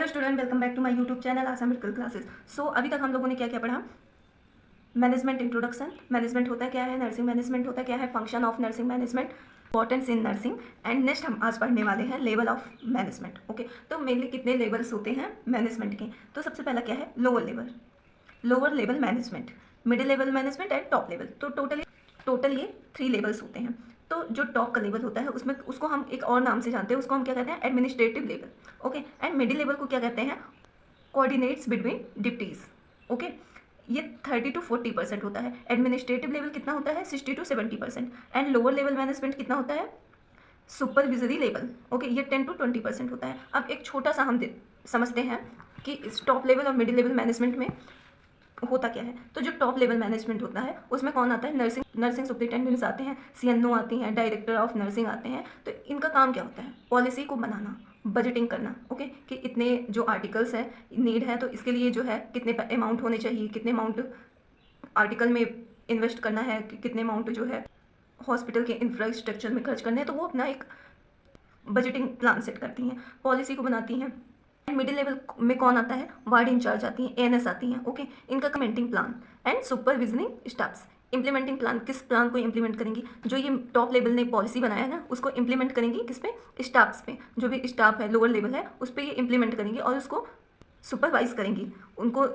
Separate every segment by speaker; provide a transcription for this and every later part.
Speaker 1: Hello student, welcome back to my YouTube channel Assam medical classes. So अभी तक हम लोगों ने क्या क्या पढ़ा? मैनेजमेंट इंट्रोडक्शन, मैनेजमेंट होता है क्या है, नर्सिंग मैनेजमेंट होता है क्या है, function of nursing management, importance in nursing, and next हम आज पढ़ने वाले हैं लेवल ऑफ मैनेजमेंट। ओके, तो मेनली कितने लेवल्स होते हैं मैनेजमेंट के? तो सबसे पहला क्या है? Lower level management, middle level management and top level. तो टोटल ये 3 लेवल्स होते हैं। तो जो टॉप का लेवल होता है उसमें उसको हम एक और नाम से जानते हैं, उसको हम क्या कहते हैं? Administrative level. Okay, and middle level को क्या कहते हैं? Coordinates between deputies. ओके, ये 30 to 40% होता है। एडमिनिस्ट्रेटिव लेवल कितना होता है? 60 to 70%। And lower level management कितना होता है? Supervisory level. ओके, ये 10 to 20% होता है। अब एक छोटा सा हम समझते हैं कि इस टॉप लेवल और मिडिल लेवल मैनेजमेंट में होता क्या है। तो जो टॉप लेवल मैनेजमेंट होता है उसमें कौन आता है? नर्सिंग सुपरिटेंडेंट्स आते हैं, सीएनओ आती हैं, डायरेक्टर ऑफ नर्सिंग आते हैं। तो इनका काम क्या होता है? पॉलिसी को बनाना, बजटिंग करना। ओके, कि इतने जो आर्टिकल्स हैं नीड है तो इसके लिए जो है कितने अमाउंट होने चाहिए, कितने अमाउंट आर्टिकल में इन्वेस्ट करना है, कितने अमाउंट जो है हॉस्पिटल के इंफ्रास्ट्रक्चर में खर्च करने हैं। तो वो अपना एक बजटिंग प्लान सेट करती हैं, पॉलिसी को बनाती हैं। मिडिल लेवल में कौन आता है? वार्ड इंचार्ज आती हैं, एएनएस आती हैं। ओके, इनका commenting plan and supervising staffs. Implementing plan, किस प्लान को इंप्लीमेंट करेंगी? जो ये टॉप लेवल ने पॉलिसी बनाया ना उसको इंप्लीमेंट करेंगी किस पे? स्टाफ्स पे। जो भी स्टाफ है लोअर लेवल है उस पर ये इंप्लीमेंट करेंगी और उसको सुपरवाइज करेंगी। उनको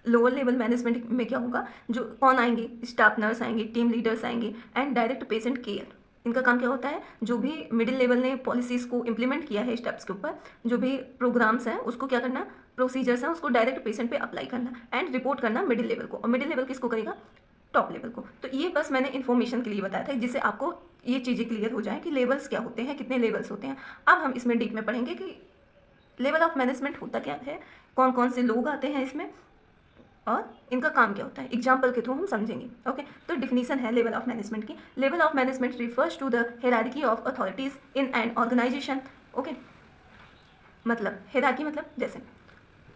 Speaker 1: लोअर लेवल मैनेजमेंट में क्या होगा? जो कौन आएंगे? स्टाफ नर्स आएंगे, टीम लीडर्स आएंगे एंड डायरेक्ट पेशेंट केयर। इनका काम क्या होता है? जो भी मिडिल लेवल ने पॉलिसीज़ को इंप्लीमेंट किया है स्टेप्स के ऊपर, जो भी प्रोग्राम्स हैं उसको क्या करना, प्रोसीजर्स हैं उसको डायरेक्ट पेशेंट पे अप्लाई करना एंड रिपोर्ट करना मिडिल लेवल को। और मिडिल लेवल किसको करेगा? टॉप लेवल को। तो ये बस मैंने इन्फॉर्मेशन के लिए बताया था जिससे आपको ये चीज़ें क्लियर हो जाए कि लेवल्स क्या होते हैं, कितने लेवल्स होते हैं। अब हम इसमें डीप में पढ़ेंगे कि लेवल ऑफ मैनेजमेंट होता क्या है, कौन कौन से लोग आते हैं इसमें और इनका काम क्या होता है। एग्जाम्पल के थ्रू हम समझेंगे। ओके, तो डिफिनीशन है लेवल ऑफ मैनेजमेंट की। Level of management refers to the hierarchy of authorities in an organization. Okay, मतलब हायरार्की मतलब जैसे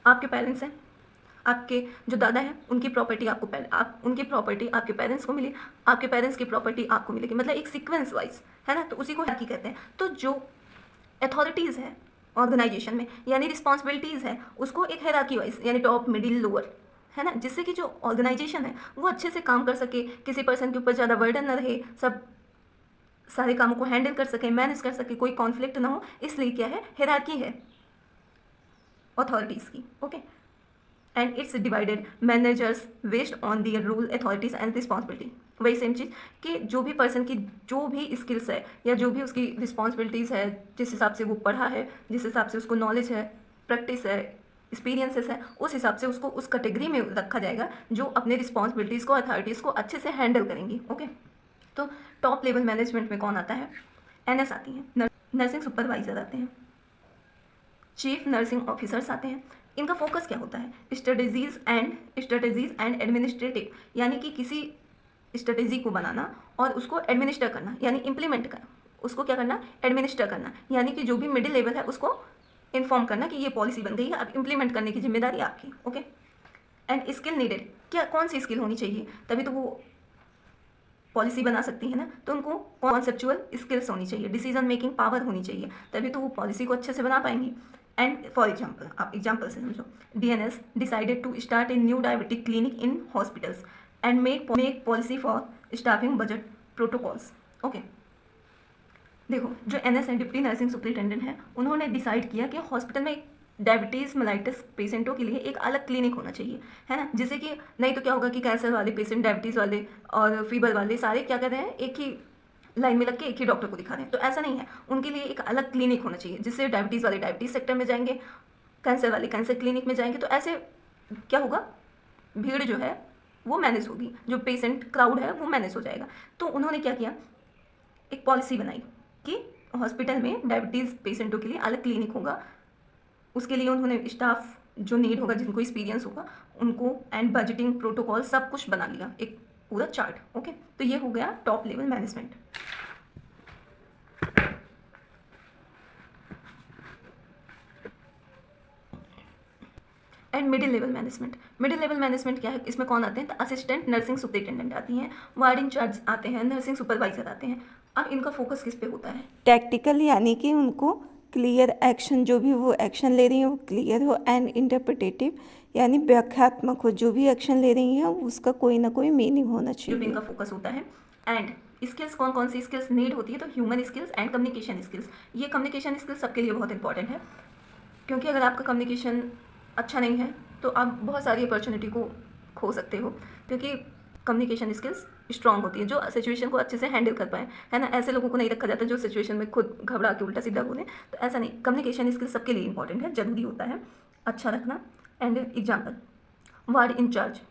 Speaker 1: आपके पेरेंट्स हैं, आपके जो दादा हैं उनकी प्रॉपर्टी उनकी प्रॉपर्टी आपके पेरेंट्स को मिली, आपके पेरेंट्स की प्रॉपर्टी आपको मिलेगी, मतलब एक सीक्वेंस वाइज है ना। तो उसी को हायरार्की कहते हैं। तो जो अथॉरिटीज़ है ऑर्गेनाइजेशन में यानी रिस्पॉन्सिबिलिटीज़ है उसको एक हायरार्की वाइज यानी टॉप मिडिल लोअर है ना, जिससे कि जो ऑर्गेनाइजेशन है वो अच्छे से काम कर सके, किसी पर्सन के ऊपर ज़्यादा बर्डन न रहे, सब सारे कामों को हैंडल कर सके, मैनेज कर सके, कोई कॉन्फ्लिक्ट ना हो। इसलिए क्या है? हायरार्की है अथॉरिटीज़ की। Okay, and it's divided managers based on their rule authorities and responsibility. वही सेम चीज़ कि जो भी पर्सन की जो भी स्किल्स है या जो भी उसकी रिस्पॉन्सिबिलिटीज़ है, जिस हिसाब से वो पढ़ा है, जिस हिसाब से उसको नॉलेज है, प्रैक्टिस है, एक्सपीरियंसेस है, उस हिसाब से उसको उस कैटेगरी में रखा जाएगा जो अपने रिस्पॉन्सिबिलिटीज़ को, अथॉरिटीज़ को अच्छे से हैंडल करेंगी। ओके, तो टॉप लेवल मैनेजमेंट में कौन आता है? एनएस आती हैं, नर्सिंग सुपरवाइजर आते हैं, चीफ नर्सिंग ऑफिसर्स आते हैं। इनका फोकस क्या होता है? स्ट्रेटजीज एंड एडमिनिस्ट्रेटिव, यानी कि किसी स्ट्रेटेजी को बनाना और उसको एडमिनिस्टर करना यानी इम्प्लीमेंट करना। उसको क्या करना? एडमिनिस्टर करना, यानी कि जो भी मिडिल लेवल है उसको इन्फॉर्म करना कि ये पॉलिसी बन गई है, अब इम्प्लीमेंट करने की जिम्मेदारी आपकी। ओके, एंड स्किल नीडेड, क्या कौन सी स्किल होनी चाहिए तभी तो वो पॉलिसी बना सकती है ना। तो उनको कॉन्सेप्चुअल स्किल्स होनी चाहिए, डिसीजन मेकिंग पावर होनी चाहिए, तभी तो वो पॉलिसी को अच्छे से बना पाएंगी। एंड फॉर एग्जाम्पल, आप एग्जाम्पल से समझो, DNS decided to start a new diabetic clinic in hospitals and make policy for staffing budget protocols. Okay, देखो जो NS and deputy nursing superintendent हैं उन्होंने डिसाइड किया कि हॉस्पिटल में डायबिटीज़ मेलाइटिस पेशेंटों के लिए एक अलग क्लिनिक होना चाहिए, है ना। जिससे कि नहीं तो क्या होगा कि कैंसर वाले पेशेंट, डायबिटीज़ वाले और फीवर वाले सारे क्या कर रहे हैं, एक ही लाइन में लग के एक ही डॉक्टर को दिखा रहे हैं। तो ऐसा नहीं है, उनके लिए एक अलग क्लिनिक होना चाहिए जिससे डायबिटीज़ वाले डायबिटीज़ सेक्टर में जाएंगे, कैंसर वाले कैंसर क्लिनिक में जाएंगे। तो ऐसे क्या होगा? भीड़ जो है वो मैनेज होगी, जो पेशेंट क्राउड है वो मैनेज हो जाएगा। तो उन्होंने क्या किया? एक पॉलिसी बनाई कि हॉस्पिटल में डायबिटीज़ पेशेंटों के लिए अलग क्लिनिक होगा। उसके लिए उन्होंने स्टाफ जो नीड होगा, जिनको एक्सपीरियंस होगा उनको, एंड बजटिंग प्रोटोकॉल सब कुछ बना लिया, एक पूरा चार्ट। ओके, तो ये हो गया top level management. And middle level management, middle level management क्या है? इसमें कौन आते हैं? तो असिस्टेंट नर्सिंग सुपरिटेंडेंट आती हैं, वार्ड इंचार्ज आते हैं, नर्सिंग सुपरवाइजर आते हैं। अब इनका फोकस किस पे होता है?
Speaker 2: टैक्टिकल, यानी कि उनको क्लियर एक्शन, जो भी वो एक्शन ले रही हैं वो क्लियर हो, एंड इंटरप्रिटेटिव यानी व्याख्यात्मक हो, जो भी एक्शन ले रही हैं उसका कोई ना कोई मीनिंग होना
Speaker 1: जो भी
Speaker 2: चाहिए।
Speaker 1: इनका फोकस होता है। एंड स्किल्स कौन कौन सी स्किल्स नीड होती है, तो human skills and communication skills. ये कम्युनिकेशन स्किल्स सबके लिए बहुत इंपॉर्टेंट है, क्योंकि अगर आपका कम्युनिकेशन अच्छा नहीं है तो आप बहुत सारी अपॉर्चुनिटी को खो सकते हो, क्योंकि कम्युनिकेशन स्किल्स स्ट्रांग होती है, जो सिचुएशन को अच्छे से हैंडल कर पाए, है ना। ऐसे लोगों को नहीं रखा जाता जो सिचुएशन में खुद घबरा के उल्टा सीधा बोले, तो ऐसा नहीं। कम्युनिकेशन स्किल्स सबके लिए इंपॉर्टेंट है, जरूरी होता है अच्छा रखना। And example, ward in charge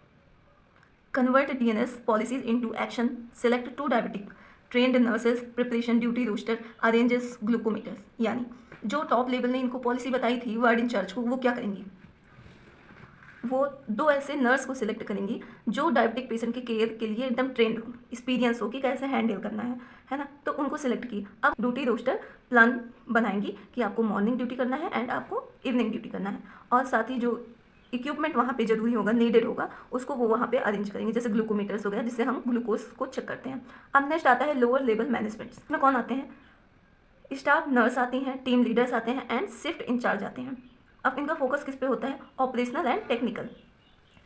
Speaker 1: convert DNS policies into action, select 2 diabetic, trained nurses, preparation duty roster, arranges glucometers। यानी जो टॉप लेवल ने इनको पॉलिसी बताई थी वार्ड इंचार्ज को, वो क्या करेंगी, वो 2 ऐसे नर्स को सिलेक्ट करेंगी जो डायबिटिक पेशेंट के केयर के लिए एकदम ट्रेंड हो, एक्सपीरियंस हो कि कैसे हैंडल करना है ना। तो उनको सिलेक्ट की। अब ड्यूटी रोस्टर प्लान बनाएंगी कि आपको मॉर्निंग ड्यूटी करना है एंड आपको इवनिंग ड्यूटी करना है, और साथ ही जो इक्विपमेंट वहाँ पे जरूरी होगा, नीडेड होगा, उसको वो वहाँ पे अरेंज करेंगे, जैसे ग्लूकोमीटर्स हो गया जिससे हम ग्लूकोज को चेक करते हैं। अब नेक्स्ट आता है लोअर लेवल मैनेजमेंट। इसमें कौन आते हैं, स्टाफ नर्स आती हैं, टीम लीडर्स आते हैं एंड शिफ्ट इंचार्ज आते हैं। अब इनका फोकस किस पे होता है, ऑपरेशनल एंड टेक्निकल।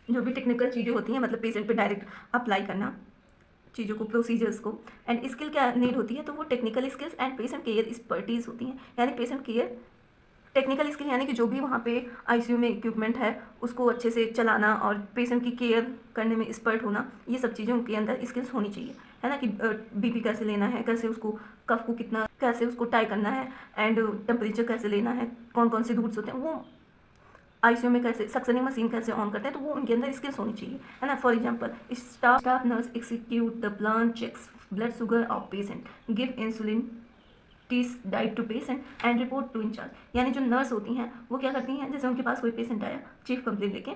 Speaker 1: जो भी टेक्निकल चीज़ें होती हैं, मतलब पेशेंट पे डायरेक्ट अप्लाई करना चीज़ों को, प्रोसीजर्स को। एंड स्किल क्या नीड होती है, तो वो technical skills and patient care expertise होती हैं, यानी पेशेंट केयर टेक्निकल स्किल, यानी कि जो भी वहाँ पे आईसीयू में इक्विपमेंट है उसको अच्छे से चलाना और पेशेंट की केयर करने में एक्सपर्ट होना, ये सब चीज़ें उनके अंदर स्किल्स होनी चाहिए, है ना। कि बीपी कैसे लेना है, कैसे उसको कफ को कितना, कैसे उसको टाई करना है, एंड टेम्परेचर कैसे लेना है, कौन कौन से रूट्स होते हैं, वो आईसीयू में कैसे सक्शनिंग मशीन कैसे ऑन करते हैं, तो वो उनके अंदर स्किल्स होनी चाहिए, है ना। For example, staff nurse execute the plan, checks blood sugar of patient, give insulin, teaches diet to patient and report to incharge. यानी जो नर्स होती हैं वो क्या करती हैं, जैसे उनके पास कोई पेशेंट आया चीफ कंप्लेंट लेके,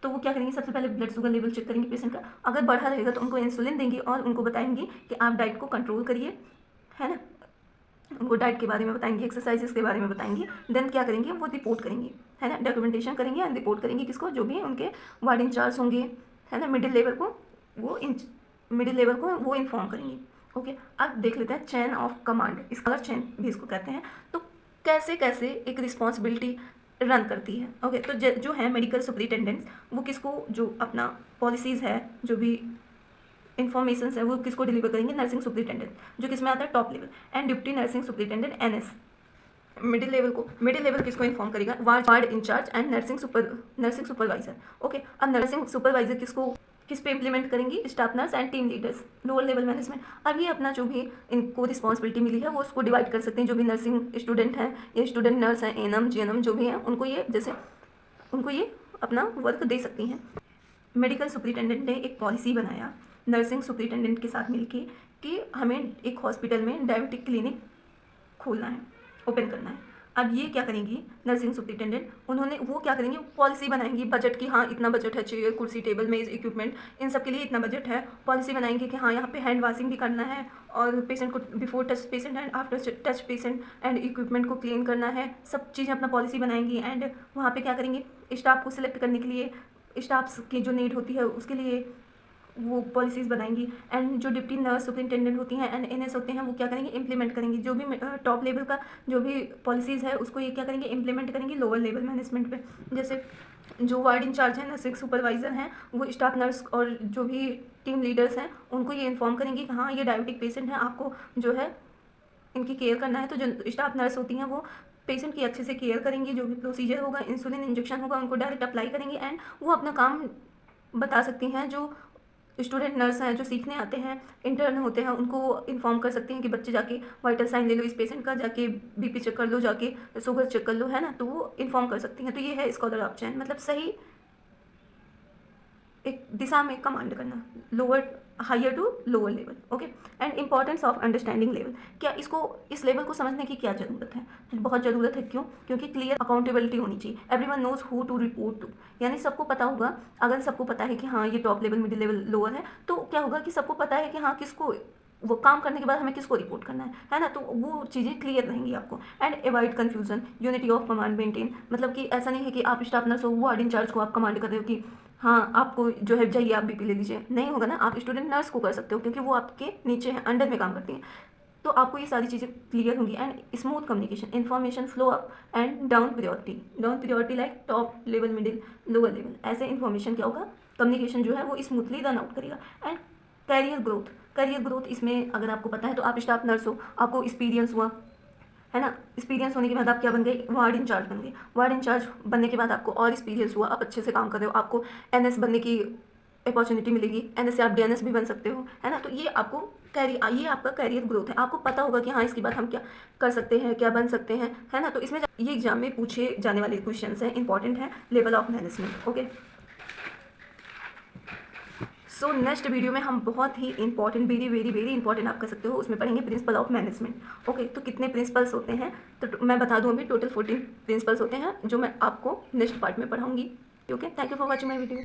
Speaker 1: तो वो क्या करेंगी, सबसे पहले ब्लड शुगर लेवल चेक करेंगी पेशेंट का, अगर बढ़ा रहेगा तो उनको इंसुलिन देंगी और उनको बताएंगी कि आप डाइट को कंट्रोल करिए, है ना। उनको डाइट के बारे में बताएंगी, एक्सरसाइजेस के बारे में बताएंगी। देन क्या करेंगे, वो रिपोर्ट करेंगी, है ना, डॉक्यूमेंटेशन करेंगे एंड रिपोर्ट करेंगे किसको, जो भी उनके वार्ड इंचार्ज होंगे, है ना, मिडिल लेवल को वो इन्फॉर्म करेंगी। ओके, अब देख लेते हैं चेन ऑफ कमांड, इसका चेन भी इसको कहते हैं। तो कैसे कैसे एक रिस्पॉन्सिबिलिटी रन करती है। ओके, तो जो है मेडिकल सुपरिटेंडेंट्स, वो किसको, जो अपना पॉलिसीज़ है, जो भी इन्फॉर्मेशन है, वो किसको डिलीवर करेंगे, नर्सिंग सुपरिटेंडेंट, जो किसमें आता है top level, and deputy nursing superintendent NS। Middle level किसको इन्फॉर्म करेगा, ward in charge and nursing supervisor. Okay, अब नर्सिंग सुपरवाइजर किस पे इंप्लीमेंट करेंगी, staff nurse and team leaders, lower level management. अब ये अपना जो भी इनको रिस्पॉन्सिबिलिटी मिली है वो उसको डिवाइड कर सकते हैं, जो भी नर्सिंग स्टूडेंट हैं या स्टूडेंट नर्स हैं, ANM GNM जो भी हैं, उनको ये अपना वर्क दे सकती हैं। मेडिकल सुपरिटेंडेंट ने एक पॉलिसी बनाया नर्सिंग सुपरिटेंडेंट के साथ मिलके कि हमें एक हॉस्पिटल में डायबिटिक क्लिनिक खोलना है, ओपन करना है। अब ये क्या करेंगी नर्सिंग सुपरिटेंडेंट, वो क्या करेंगी, पॉलिसी बनाएंगी, बजट की, हाँ इतना बजट है, चेयर कुर्सी टेबल मेज इक्विपमेंट इन सब के लिए इतना बजट है। पॉलिसी बनाएंगे कि हाँ यहाँ पे हैंड वॉशिंग भी करना है और पेशेंट को before touch patient and after touch patient and equipment को क्लीन करना है, सब चीज़ें अपना पॉलिसी बनाएंगी। एंड वहाँ पे क्या करेंगे, स्टाफ को सिलेक्ट करने के लिए, स्टाफ्स की जो नीड होती है उसके लिए वो पॉलिसीज़ बनाएंगी। एंड जो डिप्टी नर्स सुपरिटेंडेंट होती हैं एंड NS होते हैं, वो क्या करेंगे, इंप्लीमेंट करेंगी। जो भी टॉप लेवल का जो भी पॉलिसीज़ है उसको ये क्या करेंगे, इंप्लीमेंट करेंगे लोअर लेवल मैनेजमेंट पे। जैसे जो वार्ड इंचार्ज हैं, नर्सिंग सुपरवाइज़र हैं, वो स्टाफ नर्स और जो भी टीम लीडर्स हैं उनको ये इन्फॉर्म करेंगे कि हाँ ये डायबिटिक पेशेंट है, आपको जो है इनकी केयर करना है। तो जो स्टाफ नर्स होती हैं वो पेशेंट की अच्छे से केयर करेंगी, जो भी प्रोसीजर होगा, इंसुलिन इंजेक्शन होगा, उनको डायरेक्ट अप्लाई करेंगी एंड वो अपना काम बता सकती हैं। जो स्टूडेंट नर्स हैं, जो सीखने आते हैं, इंटर्न होते हैं, उनको इन्फॉर्म कर सकते हैं कि बच्चे जाके वाइटल साइन ले लो इस पेशेंट का, जाके BP चेक कर लो, जाके शुगर चेक कर लो, है ना। तो वो इन्फॉर्म कर सकती हैं। तो ये है स्कॉलर ऑफ चेन, मतलब सही एक दिशा में कमांड करना, higher to lower level. Okay, and importance of understanding level, क्या इस लेवल को समझने की क्या ज़रूरत है, बहुत ज़रूरत है। क्यों, क्योंकि क्लियर अकाउंटेबिलिटी होनी चाहिए। Everyone knows who to report to, यानी सबको पता होगा, अगर सबको पता है कि हाँ ये top level, middle level, lower है, तो क्या होगा कि सबको पता है कि हाँ किसको, वो काम करने के बाद हमें किसको रिपोर्ट करना है ना। तो वो चीज़ें क्लियर रहेंगी आपको। And avoid confusion, unity of command maintain, मतलब कि ऐसा नहीं है कि आप स्टाफ नर्स हो, वार्ड इंचार्ज को आप कमांड कर रहे हो कि हाँ आपको जो है जाइए आप BP ले लीजिए, नहीं होगा ना। आप स्टूडेंट नर्स को कर सकते हो क्योंकि वो आपके नीचे हैं, अंडर में काम करती हैं। तो आपको ये सारी चीज़ें क्लियर होंगी। And smooth communication, information flow up and down priority like top level, middle, lower level, ऐसे इन्फॉर्मेशन क्या होगा, कम्युनिकेशन जो है वो स्मूथली रन आउट करेगा। एंड करियर ग्रोथ इसमें अगर आपको पता है तो आप स्टाफ नर्स हो, आपको एक्सपीरियंस हुआ है ना, एक्सपीरियंस होने के बाद आप क्या बन गए, वार्ड इंचार्ज बन गए। वार्ड इंचार्ज बनने के बाद आपको और एक्सपीरियंस हुआ, आप अच्छे से काम कर रहे हो, आपको एनएस बनने की अपॉर्चुनिटी मिलेगी, एनएस से आप डीएनएस भी बन सकते हो, है ना। तो ये आपको ये आपका करियर ग्रोथ है। आपको पता होगा कि हाँ इसके बाद हम क्या कर सकते हैं, क्या बन सकते हैं, है ना। तो इसमें ये एग्जाम में पूछे जाने वाले क्वेश्चन हैं, इंपॉर्टेंट है, level of management. Okay, so next video में हम बहुत ही important, very very very important आप कर सकते हो, उसमें पढ़ेंगे प्रिंसिपल ऑफ मैनेजमेंट। ओके, तो कितने प्रिंसिपल्स होते हैं, तो मैं बता दूं अभी टोटल 14 प्रिंसिपल्स होते हैं जो मैं आपको नेक्स्ट पार्ट में पढ़ाऊंगी। Okay, thank you for watching my video.